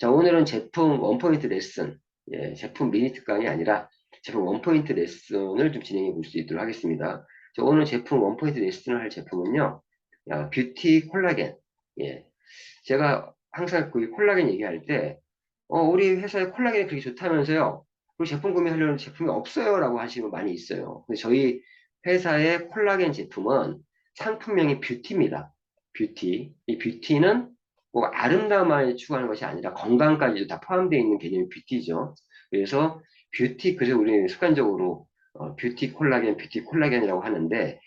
자, 오늘은 제품 원포인트 레슨, 예, 제품 미니 특강이 아니라 제품 원포인트 레슨을 좀 진행해 볼 수 있도록 하겠습니다. 자, 오늘 제품 원포인트 레슨을 할 제품은요, 뷰티 콜라겐. 예, 제가 항상 그 콜라겐 얘기할 때, 우리 회사에 콜라겐이 그렇게 좋다면서요? 그리고 제품 구매하려는 제품이 없어요. 라고 하시는 분 많이 있어요. 근데 저희 회사의 콜라겐 제품은 상품명이 뷰티입니다. 뷰티. 이 뷰티는 뭐 아름다움만 추구하는 것이 아니라 건강까지도 다 포함되어 있는 개념이 뷰티죠. 그래서 뷰티, 그래서 우리는 습관적으로 뷰티 콜라겐이라고 하는데,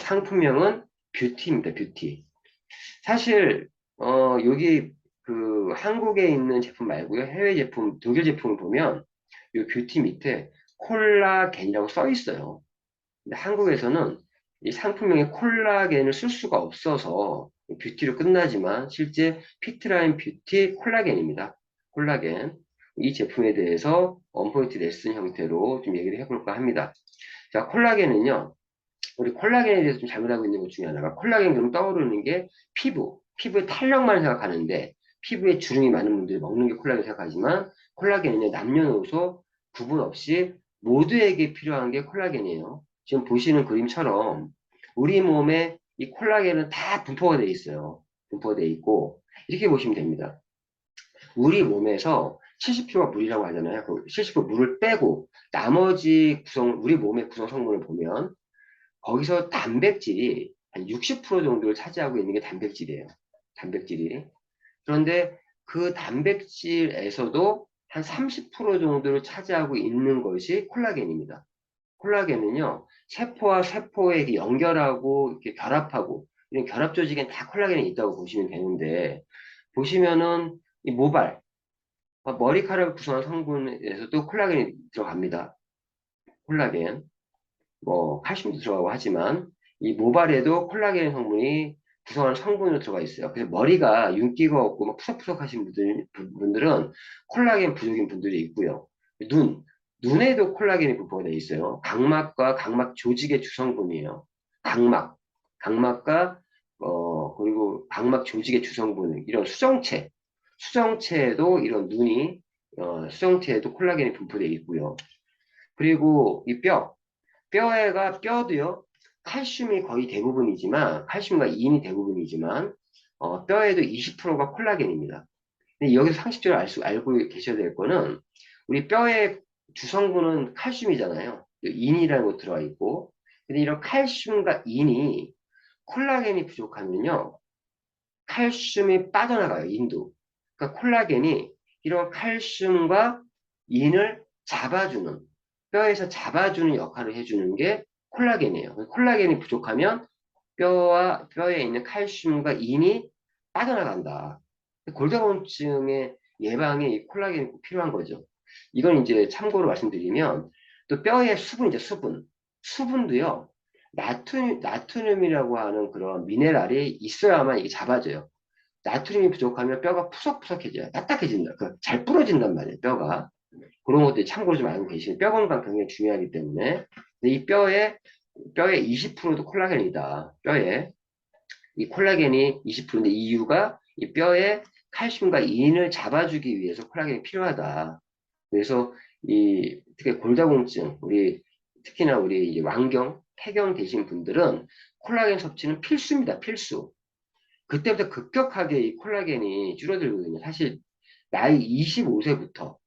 상품명은 뷰티입니다. 뷰티. 사실 여기 그 한국에 있는 제품 말고요. 해외 제품, 독일 제품을 보면 이 뷰티 밑에 콜라겐이라고 써 있어요. 근데 한국에서는 이 상품명에 콜라겐을 쓸 수가 없어서 뷰티로 끝나지만 실제 피트라인 뷰티 콜라겐입니다. 콜라겐. 이 제품에 대해서 원포인트 레슨 형태로 좀 얘기를 해볼까 합니다. 자, 콜라겐은요. 우리 콜라겐에 대해서 좀 잘못 알고 있는 것 중에 하나가 콜라겐 그럼 떠오르는 게 피부의 탄력만 생각하는데 피부에 주름이 많은 분들이 먹는 게 콜라겐 생각하지만 콜라겐은 남녀노소 구분 없이 모두에게 필요한 게 콜라겐이에요. 지금 보시는 그림처럼 우리 몸에 이 콜라겐은 다 분포가 되어 있어요. 분포가 되어 있고 이렇게 보시면 됩니다. 우리 몸에서 70%가 물이라고 하잖아요. 그 70% 물을 빼고 나머지 우리 몸의 구성 성분을 보면 거기서 단백질이 한 60% 정도를 차지하고 있는 게 단백질이에요. 단백질이. 그런데 그 단백질에서도 한 30% 정도를 차지하고 있는 것이 콜라겐입니다. 콜라겐은요, 세포와 세포에 연결하고, 이렇게 결합하고, 이런 결합 조직엔 다 콜라겐이 있다고 보시면 되는데, 보시면은 이 모발, 머리카락을 구성한 성분에서도 콜라겐이 들어갑니다. 콜라겐. 뭐 칼슘도 들어가고 하지만 이 모발에도 콜라겐 성분이 구성하는 성분으로 들어가 있어요. 그래서 머리가 윤기가 없고 막 푸석푸석 하신 분들은 콜라겐 부족인 분들이 있고요. 눈에도 콜라겐이 분포가 되어 있어요. 각막과 각막 조직의 주성분이에요. 각막, 각막과 그리고 각막 조직의 주성분, 이런 수정체에도 이런 수정체에도 콜라겐이 분포되어 있고요. 그리고 이 뼈도요, 칼슘이 거의 대부분이지만, 칼슘과 인이 대부분이지만, 뼈에도 20%가 콜라겐입니다. 근데 여기서 상식적으로 알고 계셔야 될 거는, 우리 뼈의 주성분은 칼슘이잖아요. 인이라는 거 들어가 있고, 근데 이런 칼슘과 인이 콜라겐이 부족하면요, 칼슘이 빠져나가요, 인도. 그러니까 콜라겐이 이런 칼슘과 인을 잡아주는, 뼈에서 잡아주는 역할을 해주는 게 콜라겐이에요. 콜라겐이 부족하면 뼈에 있는 칼슘과 인이 빠져나간다. 골다공증의 예방에 이 콜라겐이 꼭 필요한 거죠. 이건 이제 참고로 말씀드리면, 또 뼈의 수분이죠, 수분도요, 나트륨이라고 하는 그런 미네랄이 있어야만 이게 잡아져요. 나트륨이 부족하면 뼈가 푸석푸석해져요. 딱딱해진다. 잘 부러진단 말이에요, 뼈가. 그런 것들 참고로 좀 알고 계시면 뼈 건강 굉장히 중요하기 때문에. 근데 이 뼈의 20%도 콜라겐이다. 뼈에. 이 콜라겐이 20%인데 이유가 이 뼈에 칼슘과 인을 잡아주기 위해서 콜라겐이 필요하다. 그래서 특히 골다공증, 특히나 우리 이제 폐경 되신 분들은 콜라겐 섭취는 필수입니다. 필수. 그때부터 급격하게 이 콜라겐이 줄어들거든요. 사실 나이 25세부터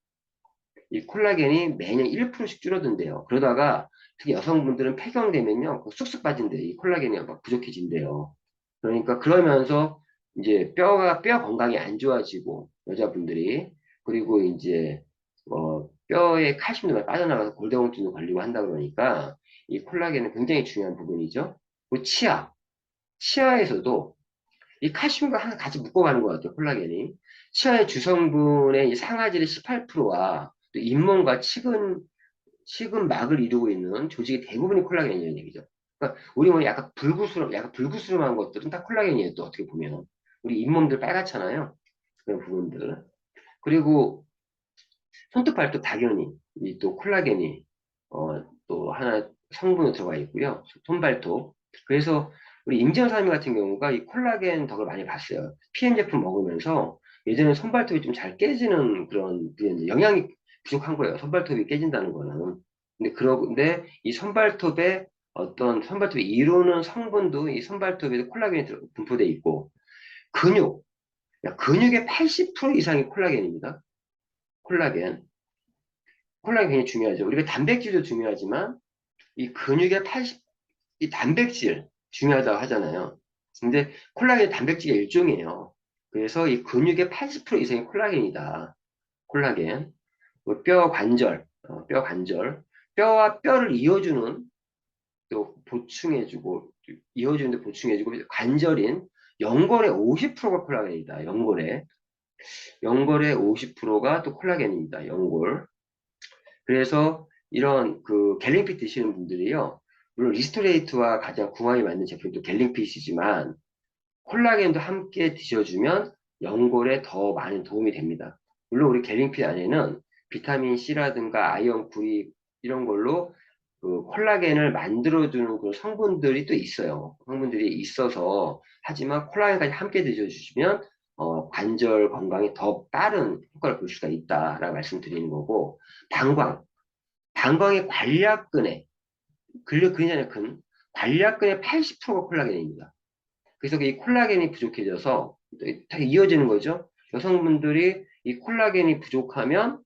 이 콜라겐이 매년 1%씩 줄어든대요. 그러다가 특히 여성분들은 폐경되면요, 쑥쑥 빠진대요. 이 콜라겐이 막 부족해진대요. 그러니까 그러면서 이제 뼈 건강이 안 좋아지고 여자분들이, 그리고 이제 뼈에 칼슘도 많이 빠져나가서 골다공증도 걸리고 한다 그러니까 이 콜라겐은 굉장히 중요한 부분이죠. 그리고 치아에서도 이 칼슘과 항상 같이 묶어가는 것 같아요, 콜라겐이. 치아의 주성분의 이 상아질의 18%와 또 잇몸과 식은막을 이루고 있는 조직의 대부분이 콜라겐이라는 얘기죠. 그러니까 우리 몸에 약간 불구스름한 것들은 다 콜라겐이에요, 또 어떻게 보면. 우리 잇몸들 빨갛잖아요. 그런 부분들. 그리고 손톱 발톱 당연히 이 또 콜라겐이 또 하나 성분으로 들어가 있고요. 손발톱. 그래서 우리 임지영 사님 같은 경우가 이 콜라겐 덕을 많이 봤어요. PM 제품 먹으면서 예전에 손발톱이 좀 잘 깨지는 그게 이제 영양이 부족한 거예요. 손발톱이 깨진다는 거는. 근데 이 손발톱에 어떤 손발톱이 이루는 성분도 이 손발톱에도 콜라겐이 분포되어 있고, 근육, 근육의 80% 이상이 콜라겐입니다. 콜라겐. 콜라겐 굉장히 중요하죠. 우리가 단백질도 중요하지만, 이 근육의 80, 이 단백질 중요하다고 하잖아요. 근데 콜라겐이 단백질의 일종이에요. 그래서 이 근육의 80% 이상이 콜라겐이다. 콜라겐. 뼈 관절, 뼈 관절. 뼈와 뼈를 이어주는 또 보충해주고, 이어주는데 보충해주고, 관절인 연골의 50%가 콜라겐이다. 연골의 50%가 또 콜라겐입니다. 연골. 그래서 이런 그 갤링핏 드시는 분들이요. 물론 리스토레이트와 가장 궁합이 맞는 제품이 또 갤링핏이지만 콜라겐도 함께 드셔주면 연골에 더 많은 도움이 됩니다. 물론 우리 갤링핏 안에는 비타민 C라든가 아이언 9 이런 걸로 그 콜라겐을 만들어주는 그런 성분들이 또 있어요. 성분들이 있어서 하지만 콜라겐까지 함께 드셔주시면 관절 건강에 더 빠른 효과를 볼 수가 있다라고 말씀드리는 거고 방광의 관략근에 근육근이잖아요. 관략근의 80%가 콜라겐입니다. 그래서 이 콜라겐이 부족해져서 다 이어지는 거죠. 여성분들이 이 콜라겐이 부족하면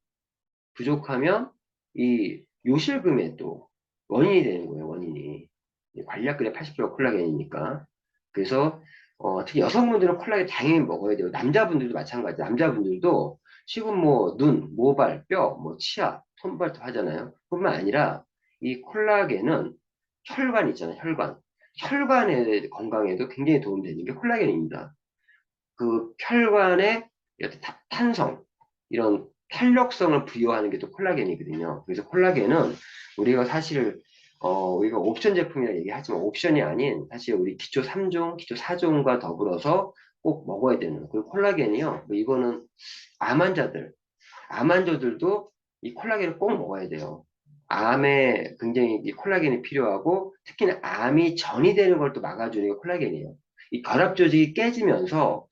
이 요실금의 또 원인이 되는 거예요. 원인이 관략근의 80%가 콜라겐이니까. 그래서 특히 여성분들은 콜라겐 당연히 먹어야 돼요. 남자분들도 마찬가지. 남자분들도 지금 뭐 눈, 모발, 뼈, 뭐 치아, 손발톱 하잖아요. 뿐만 아니라 이 콜라겐은 혈관 있잖아요. 혈관의 건강에도 굉장히 도움되는 게 콜라겐입니다. 그 혈관의 탄성, 이런 탄력성을 부여하는 게 또 콜라겐이거든요. 그래서 콜라겐은 우리가 사실 우리가 옵션 제품이라 얘기하지만 옵션이 아닌 사실 우리 기초 3종, 기초 4종과 더불어서 꼭 먹어야 되는 그 콜라겐이요. 뭐 이거는 암 환자들, 암 환자들도 이 콜라겐을 꼭 먹어야 돼요. 암에 굉장히 이 콜라겐이 필요하고 특히나 암이 전이 되는 걸 또 막아주는 게 콜라겐이에요. 이 결합 조직이 깨지면서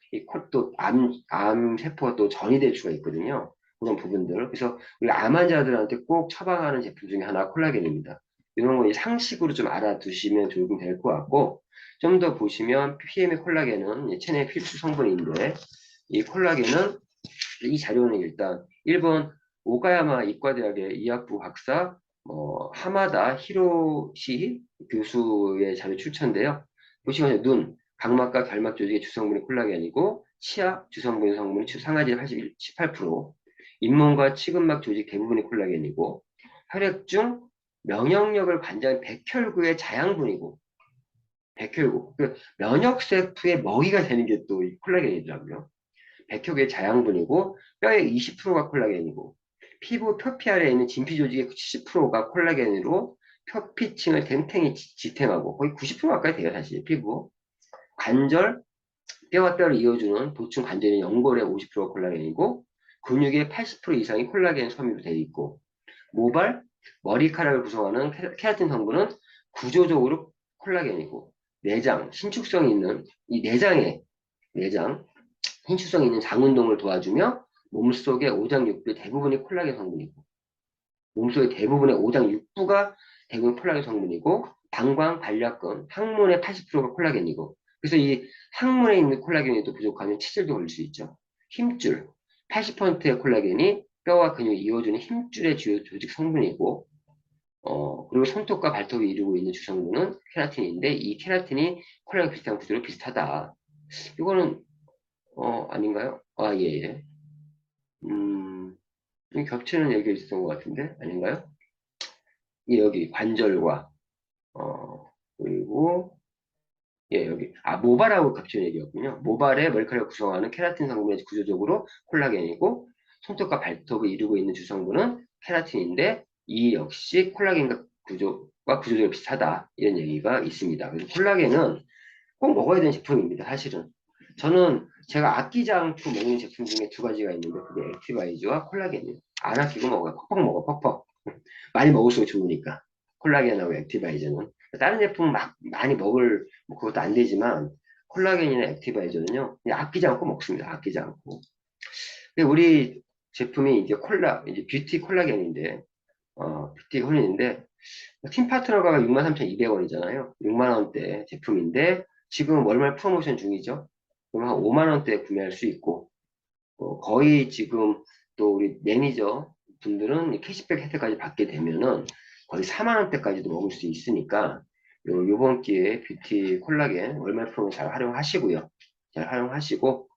암 세포가 또 전이 될 수가 있거든요. 그런 부분들. 그래서 우리 암 환자들한테 꼭 처방하는 제품 중에 하나가 콜라겐입니다. 이런 거 상식으로 좀 알아두시면 도움이 될 것 같고, 좀 더 보시면 PM의 콜라겐은 체내 필수 성분인데, 이 콜라겐은 이 자료는 일단 일본 오가야마 이과대학의 이학부 박사 하마다 히로시 교수의 자료 출처인데요. 보시면 눈, 각막과 결막 조직의 주성분이 콜라겐이고 치아 주성분 성분이 상아질 18%, 잇몸과 치근막 조직 대부분이 콜라겐이고 혈액 중 면역력을 관장한 백혈구의 자양분이고 백혈구, 그 면역세포의 먹이가 되는 게 또 콜라겐이더라고요. 백혈구의 자양분이고 뼈의 20%가 콜라겐이고 피부 표피 아래에 있는 진피 조직의 70%가 콜라겐으로 표피층을 탱탱히 지탱하고 거의 90% 가까이 돼요 사실 피부. 관절, 뼈와 뼈를 이어주는 보충 관절인 연골의 50%가 콜라겐이고 근육의 80% 이상이 콜라겐 섬유로 되어 있고 모발, 머리카락을 구성하는 케라틴 성분은 구조적으로 콜라겐이고 내장, 신축성이 있는 이 내장 신축성이 있는 장운동을 도와주며 몸속의 오장육부 대부분이 콜라겐 성분이고 몸속의 대부분의 오장육부가 대부분 콜라겐 성분이고 방광, 관략근, 항문의 80%가 콜라겐이고 그래서 이 항문에 있는 콜라겐이 또 부족하면 치질도 걸릴 수 있죠. 힘줄, 80%의 콜라겐이 뼈와 근육을 이어주는 힘줄의 주요 조직 성분이고 그리고 손톱과 발톱이 이루고 있는 주성분은 케라틴인데 이 케라틴이 콜라겐 비슷한 구조로 비슷하다. 이거는 아닌가요? 아, 예, 예. 이 겹치는 얘기가 있었던 것 같은데, 아닌가요? 이 여기 관절과, 그리고, 예, 여기, 모발하고 겹치는 얘기였군요. 모발의 머리카락을 구성하는 케라틴 성분이 구조적으로 콜라겐이고, 손톱과 발톱을 이루고 있는 주성분은 케라틴인데, 이 역시 콜라겐과 구조적으로 비슷하다. 이런 얘기가 있습니다. 그래서 콜라겐은 꼭 먹어야 되는 제품입니다. 사실은. 저는 제가 아끼지 않고 먹는 제품 중에 두 가지가 있는데 그게 액티바이즈와 콜라겐이에요. 안 아끼고 먹어요. 퍽퍽 먹어, 퍽퍽. 많이 먹을수록 좋으니까. 콜라겐하고 액티바이저는. 다른 제품 막 많이 뭐 그것도 안 되지만 콜라겐이나 액티바이저는요. 그냥 아끼지 않고 먹습니다. 아끼지 않고. 근데 우리 제품이 이제 이제 뷰티 콜라겐인데, 뷰티 콜라겐인데, 팀 파트너가 63,200원이잖아요. 6만원대 제품인데, 지금 월말 프로모션 중이죠. 그럼 한 5만원대에 구매할 수 있고, 거의 지금 또 우리 매니저 분들은 캐시백 혜택까지 받게 되면은 거의 4만 원대까지도 먹을 수 있으니까 요번 기회에 뷰티 콜라겐 월말 프로 잘 활용하시고요. 잘 활용하시고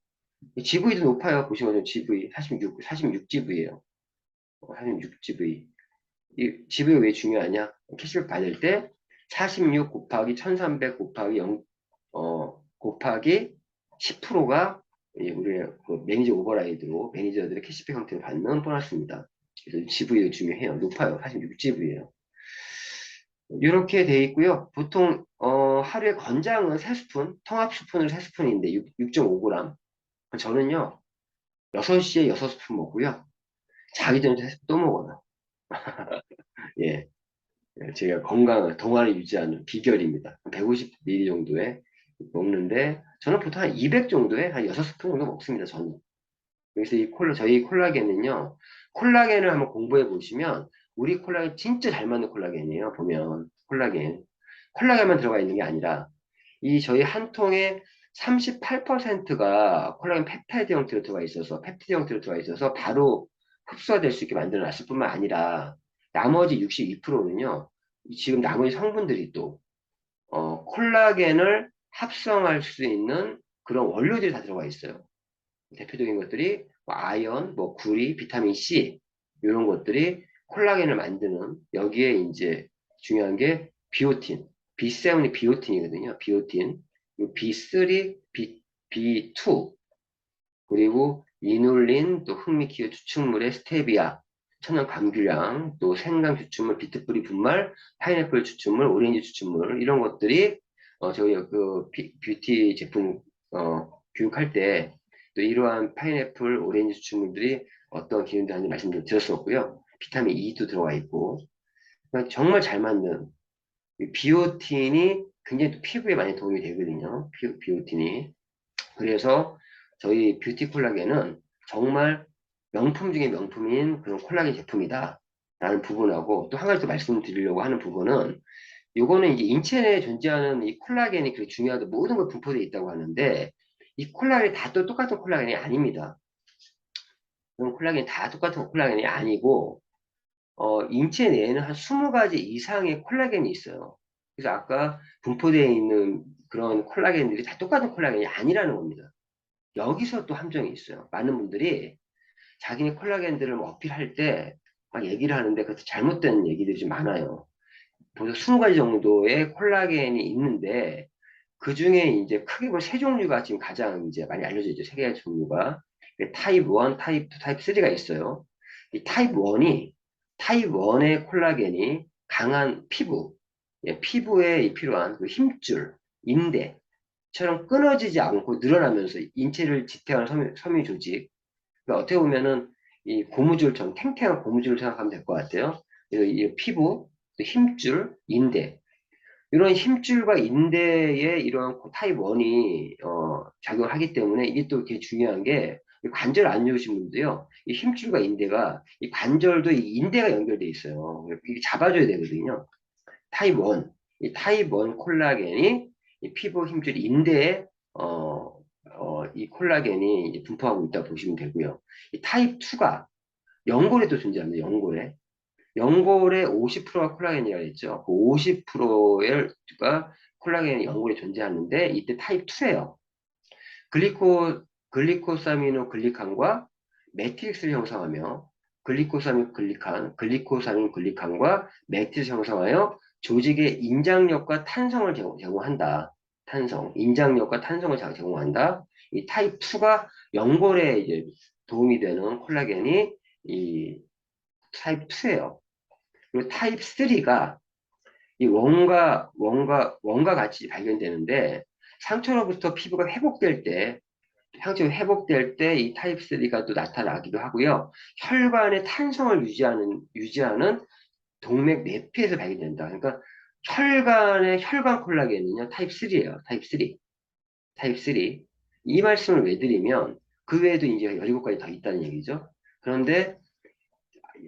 GV도 높아요. 보시면 GV 46GV예요. 46GV. 이 GV가 왜 중요하냐? 캐시백 받을 때 46 곱하기 1300 곱하기 0 곱하기 10%가 우리의 그 매니저 오버라이드로 매니저들의 캐시백 형태로 받는 보너스입니다. 그래서 GV가 중요해요. 높아요. 46GV예요. 이렇게 돼 있고요. 보통 하루에 권장은 3스푼, 통합 스푼으로 3스푼인데 6.5g. 저는요 6시에 6스푼 먹고요. 자기 전에 3스푼 또 먹어요. 예, 제가 건강을 동안을 유지하는 비결입니다. 150ml 정도에 먹는데 저는 보통 한 200 정도에 한 6스푼 정도 먹습니다. 저는. 그래서 저희 콜라겐은요, 콜라겐을 한번 공부해 보시면, 우리 콜라겐 진짜 잘 맞는 콜라겐이에요. 보면, 콜라겐. 콜라겐만 들어가 있는 게 아니라, 이 저희 한 통에 38%가 콜라겐 펩타이드 형태로 들어가 있어서, 펩티드 형태로 들어가 있어서 바로 흡수가 될 수 있게 만들어 놨을 뿐만 아니라, 나머지 62%는요, 지금 나머지 성분들이 또, 콜라겐을 합성할 수 있는 그런 원료들이 다 들어가 있어요. 대표적인 것들이 뭐 아연, 뭐 구리, 비타민 C 이런 것들이 콜라겐을 만드는 여기에 이제 중요한 게 비오틴, B7이 비오틴이거든요. 비오틴, B3, B2 그리고 이눌린, 또 흑미키오 추출물의 스테비아, 천연 감귤향, 또 생강 추출물, 비트뿌리 분말, 파인애플 추출물, 오렌지 추출물 이런 것들이 저희 그 뷰티 제품 교육할 때 또 이러한 파인애플, 오렌지 추출물들이 어떤 기능도 하는지 말씀드렸었고요. 비타민 E도 들어가 있고 그러니까 정말 잘 맞는 이 비오틴이 굉장히 또 피부에 많이 도움이 되거든요. 비오틴이. 그래서 저희 뷰티 콜라겐은 정말 명품 중에 명품인 그런 콜라겐 제품이다. 라는 부분하고 또 한 가지 더 말씀드리려고 하는 부분은 요거는 이제 인체 내에 존재하는 이 콜라겐이 그렇게 중요하다. 모든 걸 분포되어 있다고 하는데 이 콜라겐이 다 또 똑같은 콜라겐이 아닙니다. 그런 콜라겐이 다 똑같은 콜라겐이 아니고 인체 내에는 한 20가지 이상의 콜라겐이 있어요. 그래서 아까 분포되어 있는 그런 콜라겐들이 다 똑같은 콜라겐이 아니라는 겁니다. 여기서 또 함정이 있어요. 많은 분들이 자기네 콜라겐들을 뭐 어필할 때 막 얘기를 하는데 그것도 잘못된 얘기들이 좀 많아요. 보통 20가지 정도의 콜라겐이 있는데 그 중에 이제 크게 보면 세 종류가 지금 가장 이제 많이 알려져 있죠. 세 개의 종류가. 타입 1, 타입 2, 타입 3가 있어요. 이 타입 1의 콜라겐이 강한 피부, 피부에 필요한 그 힘줄, 인대처럼 끊어지지 않고 늘어나면서 인체를 지탱하는 섬유 조직. 그러니까 어떻게 보면은 이 고무줄처럼 탱탱한 고무줄을 생각하면 될 것 같아요. 그래서 이 피부, 힘줄, 인대. 이런 힘줄과 인대에 이런 타입 1이 작용을 하기 때문에 이게 또 되게 중요한 게 관절 안 좋으신 분도요. 이 힘줄과 인대가 이 관절도 이 인대가 연결돼 있어요. 이게 잡아줘야 되거든요. 타입 1, 이 타입 1 콜라겐이 이 피부 힘줄 인대에 이 콜라겐이 이제 분포하고 있다고 보시면 되고요. 이 타입 2가 연골에도 존재합니다. 연골의 50%가 콜라겐이라고 했죠. 그 50%가 콜라겐이 연골에 존재하는데 이때 타입 2예요. 글리코사미노 글리칸과 매트릭스를 형성하며 글리코사민 글리칸과 매트릭스를 형성하여 조직의 인장력과 탄성을 제공한다. 인장력과 탄성을 제공한다. 이 타입 2가 연골에 이제 도움이 되는 콜라겐이 이 타입 2예요. 그리고 타입 3가 이 원과 같이 발견되는데 상처로부터 피부가 상처가 회복될 때 이 타입 3가 또 나타나기도 하고요. 혈관의 탄성을 유지하는 동맥 내피에서 발견된다. 그러니까 혈관 콜라겐은요, 타입 3예요. 타입 3. 이 말씀을 왜 드리면, 그 외에도 이제 17가지 더 있다는 얘기죠. 그런데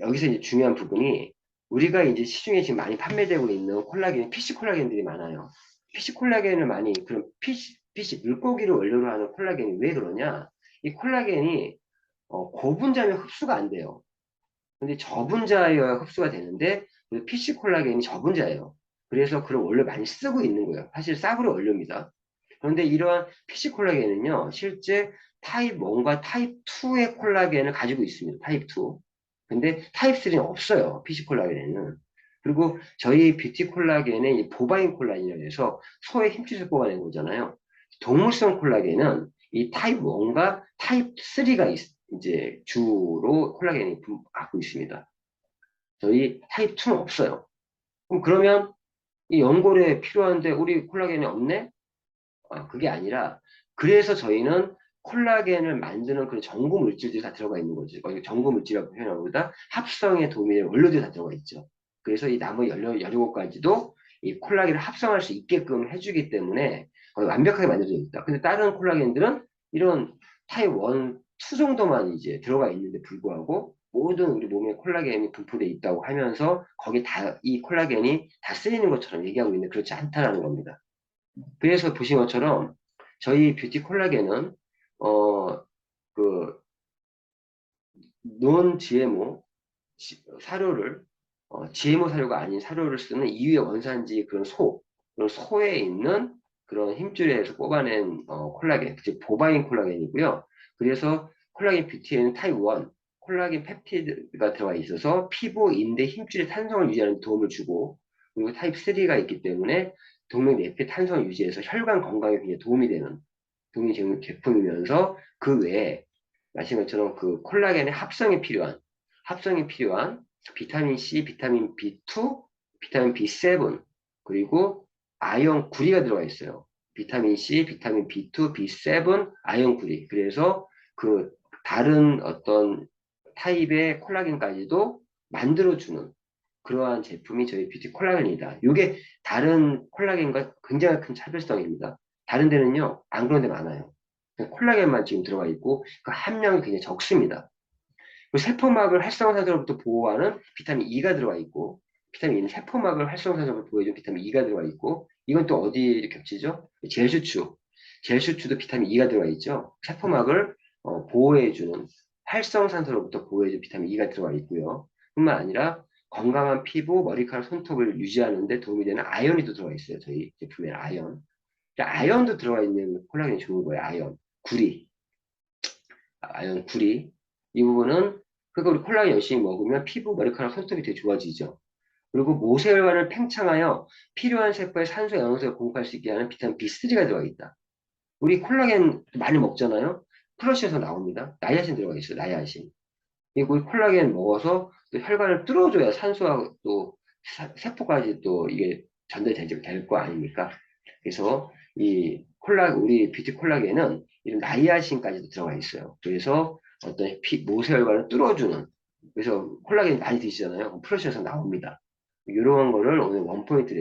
여기서 이제 중요한 부분이 우리가 이제 시중에 지금 많이 판매되고 있는 콜라겐, PC 콜라겐들이 많아요. PC 콜라겐을 많이, 그런 PC 물고기를 원료로 하는 콜라겐이 왜 그러냐? 이 콜라겐이 고분자면 흡수가 안 돼요. 근데 저분자여야 흡수가 되는데 PC 콜라겐이 저분자예요. 그래서 그런 원료 많이 쓰고 있는 거예요. 사실 싸구려 원료입니다. 그런데 이러한 PC 콜라겐은요, 실제 타입 1과 타입 2의 콜라겐을 가지고 있습니다. 타입 2. 근데 타입 3는 없어요. PC 콜라겐에는. 그리고 저희 뷰티 콜라겐의 이 보바인 콜라겐이라고 해서 소의 힘줄에서 뽑아낸 거잖아요. 동물성 콜라겐은 이 타입 1과 타입 3가 이제 주로 콜라겐이 갖고 있습니다. 저희 타입 2는 없어요. 그럼 그러면 이 연골에 필요한데 우리 콜라겐이 없네? 그게 아니라 그래서 저희는 콜라겐을 만드는 그런 전구 물질들이 다 들어가 있는 거죠. 전구 물질이라고 표현하는 것보다 합성에 도움이 되는 원료들이 다 들어가 있죠. 그래서 이 나머지 17가지도 이 콜라겐을 합성할 수 있게끔 해주기 때문에 거의 완벽하게 만들어져 있다. 근데 다른 콜라겐들은 이런 타입 1, 2 정도만 이제 들어가 있는데 불구하고 모든 우리 몸에 콜라겐이 분포되어 있다고 하면서 거기 다 이 콜라겐이 다 쓰이는 것처럼 얘기하고 있는데 그렇지 않다라는 겁니다. 그래서 보신 것처럼 저희 뷰티 콜라겐은 어, 그 논 GMO 사료를 GMO 사료가 아닌 사료를 쓰는 이유의 원산지 그런 소에 있는 그런 힘줄에서 뽑아낸 콜라겐, 즉 보바인 콜라겐이고요. 그래서 콜라겐 뷰티에는 타입 1 콜라겐 펩티드가 들어가 있어서 피부, 인대, 힘줄의 탄성을 유지하는 데 도움을 주고 그리고 타입 3가 있기 때문에 동맥 내피의 탄성을 유지해서 혈관 건강에 굉장히 도움이 되는 제품이면서 그 외에 마신 것처럼 그 콜라겐의 합성이 필요한 비타민 C, 비타민 B2, 비타민 B7 그리고 아연 구리가 들어가 있어요. 비타민 C, 비타민 B2, B7, 아연 구리. 그래서 그 다른 어떤 타입의 콜라겐까지도 만들어주는 그러한 제품이 저희 뷰티 콜라겐이다. 이게 다른 콜라겐과 굉장히 큰 차별성입니다. 다른 데는요, 안 그런 데 많아요. 콜라겐만 지금 들어가 있고, 그 함량이 굉장히 적습니다. 그리고 세포막을 활성산소로부터 보호하는 비타민 E가 들어가 있고, 비타민 E는 세포막을 활성산소로부터 보호해주는 비타민 E가 들어가 있고, 이건 또 어디 겹치죠? 젤슈추. 젤슈추도 비타민 E가 들어가 있죠. 세포막을 보호해주는 활성산소로부터 보호해주는 비타민 E가 들어가 있고요. 뿐만 아니라 건강한 피부, 머리카락, 손톱을 유지하는 데 도움이 되는 아연이 또 들어가 있어요. 저희 제품에 아연. 아연도 들어가 있는 콜라겐이 좋은 거예요. 아연. 구리. 아연, 구리. 이 부분은 그러니까 우리 콜라겐 열심히 먹으면 피부, 머리카락, 손톱이 되게 좋아지죠. 그리고 모세혈관을 팽창하여 필요한 세포에 산소, 영양소를 공급할 수 있게 하는 비타민 B3가 들어가 있다. 우리 콜라겐 많이 먹잖아요. 플러시에서 나옵니다. 나이아신 들어가 있어요. 나이아신. 그리고 이 콜라겐 먹어서 또 혈관을 뚫어줘야 산소하고 또 세포까지 또 이게 전달되지 될 거 아닙니까? 그래서 이 우리 뷰티 콜라겐은 이런 나이아신까지도 들어가 있어요. 그래서 어떤 모세혈관을 뚫어주는, 그래서 콜라겐 많이 드시잖아요. 플러시에서 나옵니다. 이런 거를 오늘 원포인트